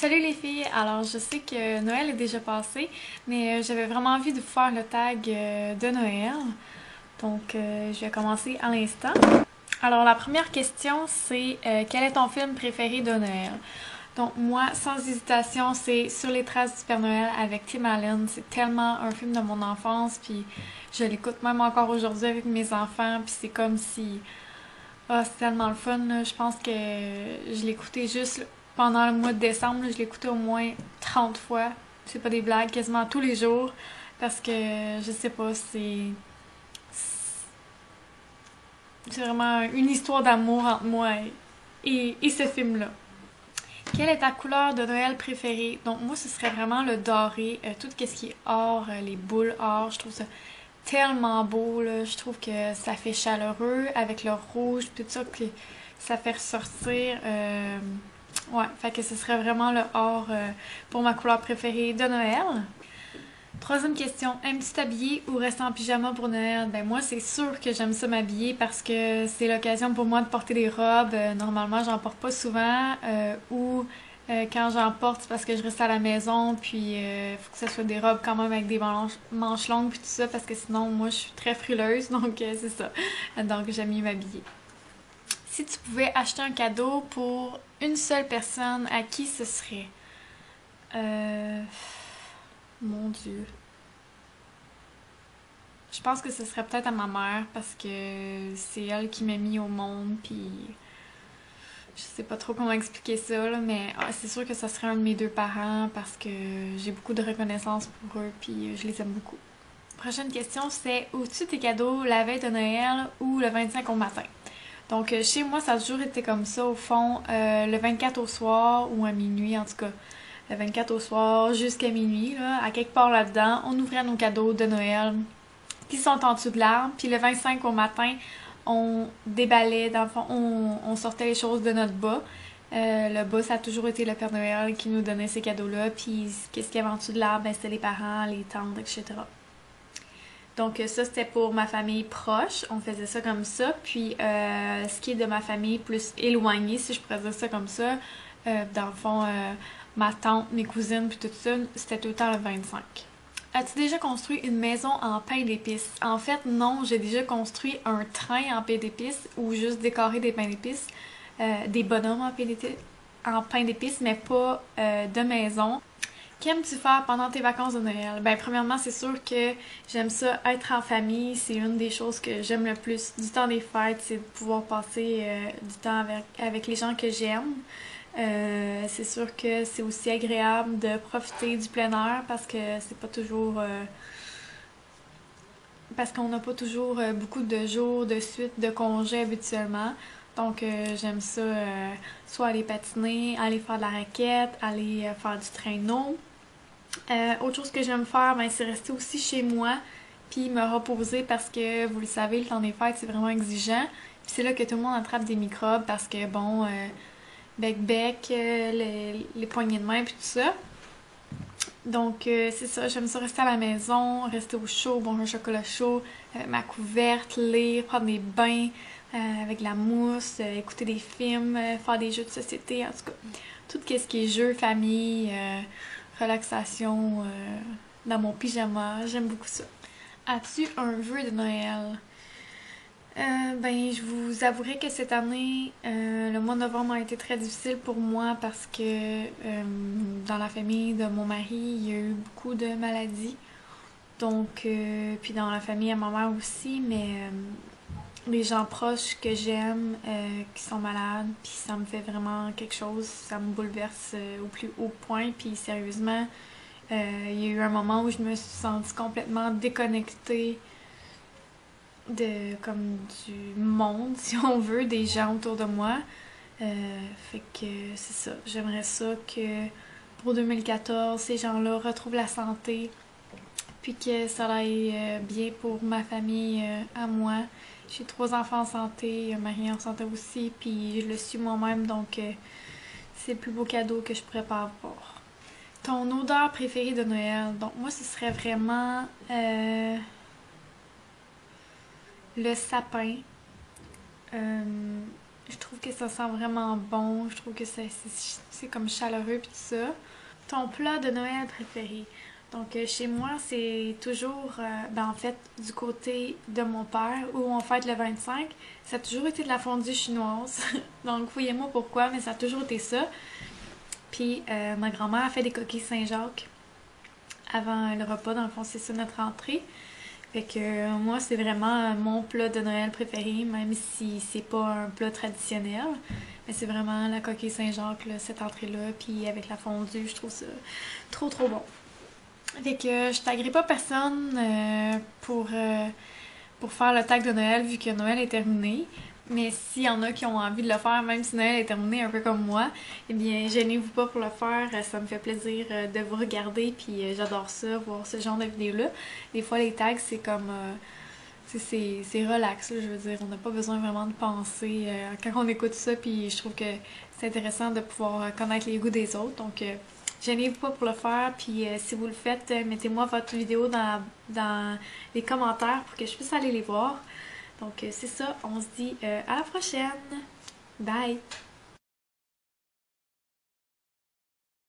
Salut les filles! Alors je sais que Noël est déjà passé, mais j'avais vraiment envie de vous faire le tag de Noël. Donc je vais commencer à l'instant. Alors la première question c'est quel est ton film préféré de Noël? Donc moi, sans hésitation, c'est Sur les traces du Père Noël avec Tim Allen. C'est tellement un film de mon enfance, puis je l'écoute même encore aujourd'hui avec mes enfants, puis c'est comme si ah, c'est tellement le fun, là. Je pense que je l'ai écouté juste pendant le mois de décembre. Là. Je l'ai écouté au moins 30 fois. C'est pas des blagues, quasiment tous les jours. Parce que, je sais pas, c'est vraiment une histoire d'amour entre moi et ce film-là. Quelle est ta couleur de Noël préférée? Donc moi, ce serait vraiment le doré, tout ce qui est or, les boules or. Je trouve ça tellement beau, là. Je trouve que ça fait chaleureux avec le rouge, tout ça, que ça fait ressortir. Ouais, fait que ce serait vraiment le or pour ma couleur préférée de Noël. Troisième question, aimes-tu t'habiller ou rester en pyjama pour Noël? Ben moi, c'est sûr que j'aime ça m'habiller parce que c'est l'occasion pour moi de porter des robes. Normalement, j'en porte pas souvent ou quand j'en porte, c'est parce que je reste à la maison, puis faut que ce soit des robes quand même avec des manches longues puis tout ça parce que sinon, moi, je suis très frileuse, donc c'est ça. Donc, j'aime mieux m'habiller. Si tu pouvais acheter un cadeau pour une seule personne, à qui ce serait? Euh... Mon Dieu. Je pense que ce serait peut-être à ma mère parce que c'est elle qui m'a mis au monde, puis je sais pas trop comment expliquer ça, là, mais c'est sûr que ça serait un de mes deux parents parce que j'ai beaucoup de reconnaissance pour eux, puis je les aime beaucoup. Prochaine question, c'est ouvres-tu tes cadeaux la veille de Noël ou le 25 au matin? Donc chez moi, ça a toujours été comme ça, au fond, le 24 au soir ou à minuit en tout cas. Le 24 au soir jusqu'à minuit, là, à quelque part là-dedans, on ouvrait nos cadeaux de Noël qui sont en dessous de l'arbre. Puis le 25 au matin, on déballait, dans le fond, on sortait les choses de notre bas. Le bas, ça a toujours été le Père Noël qui nous donnait ces cadeaux-là. Puis qu'est-ce qu'il y avait en dessous de l'arbre? Ben, c'était les parents, les tantes, etc. Donc ça, c'était pour ma famille proche. On faisait ça comme ça. Puis ce qui est de ma famille plus éloignée, si je pourrais dire ça comme ça, dans le fond, ma tante, mes cousines, puis tout ça, c'était tout le temps le 25. As-tu déjà construit une maison en pain d'épices? En fait, non, j'ai déjà construit un train en pain d'épices ou juste décoré des pains d'épices, des bonhommes en pain d'épices, mais pas de maison. Qu'aimes-tu faire pendant tes vacances de Noël? Ben, premièrement, c'est sûr que j'aime ça être en famille. C'est une des choses que j'aime le plus du temps des fêtes, c'est de pouvoir passer du temps avec les gens que j'aime. C'est sûr que c'est aussi agréable de profiter du plein air parce que c'est pas toujours parce qu'on n'a pas toujours beaucoup de jours de suite de congés habituellement. Donc j'aime ça soit aller patiner, aller faire de la raquette, aller faire du traîneau. Autre chose que j'aime faire, ben, c'est rester aussi chez moi puis me reposer parce que vous le savez, le temps des fêtes c'est vraiment exigeant. Puis c'est là que tout le monde attrape des microbes parce que bon bec-bec, les poignées de main puis tout ça. Donc c'est ça, j'aime ça rester à la maison, rester au chaud, boire un chocolat chaud, ma couverte, lire, prendre des bains avec la mousse, écouter des films, faire des jeux de société, en tout cas. Tout ce qui est jeux, famille, relaxation dans mon pyjama, j'aime beaucoup ça. As-tu un vœu de Noël? Ben, je vous avouerai que cette année, le mois de novembre a été très difficile pour moi parce que dans la famille de mon mari, il y a eu beaucoup de maladies. Donc, puis dans la famille à ma mère aussi, mais les gens proches que j'aime qui sont malades, puis ça me fait vraiment quelque chose, ça me bouleverse au plus haut point. Puis sérieusement, il y a eu un moment où je me suis sentie complètement déconnectée de comme du monde, si on veut, des gens autour de moi. Fait que c'est ça. J'aimerais ça que pour 2014, ces gens-là retrouvent la santé, puis que ça aille bien pour ma famille à moi. J'ai 3 enfants en santé, un mari en santé aussi, puis je le suis moi-même, donc c'est le plus beau cadeau que je pourrais pas avoir. Ton odeur préférée de Noël? Donc moi, ce serait vraiment le sapin. Je trouve que ça sent vraiment bon. Je trouve que c'est comme chaleureux pis tout ça. Ton plat de Noël préféré? Donc, chez moi, c'est toujours, ben, en fait, du côté de mon père, où on fête le 25, ça a toujours été de la fondue chinoise. Donc, fouillez-moi pourquoi, mais ça a toujours été ça. Puis, ma grand-mère a fait des coquilles Saint-Jacques avant le repas. Dans le fond, c'est ça notre entrée. Fait que moi, c'est vraiment mon plat de Noël préféré, même si c'est pas un plat traditionnel. Mais c'est vraiment la coquille Saint-Jacques, là, cette entrée-là, puis avec la fondue, je trouve ça trop trop bon. Fait que je taguerai pas personne pour faire le tag de Noël vu que Noël est terminé. Mais s'il y en a qui ont envie de le faire, même si Noël est terminé un peu comme moi, eh bien, gênez-vous pas pour le faire. Ça me fait plaisir de vous regarder, puis j'adore ça, voir ce genre de vidéos-là. Des fois, les tags, c'est comme... c'est relax, là, je veux dire. On n'a pas besoin vraiment de penser quand on écoute ça, puis je trouve que c'est intéressant de pouvoir connaître les goûts des autres. Donc, gênez-vous pas pour le faire, puis si vous le faites, mettez-moi votre vidéo dans les commentaires pour que je puisse aller les voir. Donc c'est ça, on se dit à la prochaine. Bye!